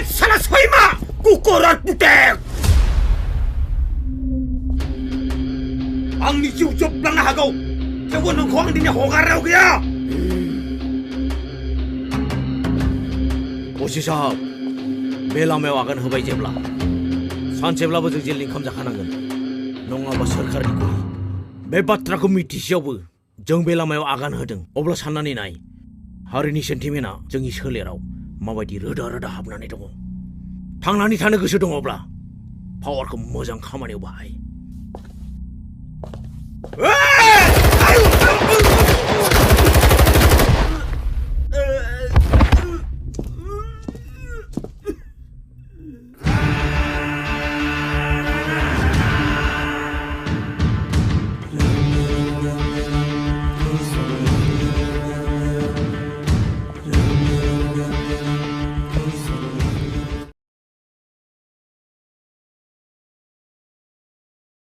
Salah soima kukorat putek. Ang misiw job lang na hagaw. Kawan ng kuwang din niya hongaraw kaya. 오시 사업 매라매 와간 허바이 제블라 산 제블라버 정질링 감작하는건 농아바 설카리 꼬리 매바트라고 미티시어브 정배라매 와간 허등 어블라 산나니 나이 하르니 센티메나 정이 설레라우 마바디 러다러다 합나니 동어 당나니 타는 것이 동 어블라 파워크 모장 가만히 봐이 Hey!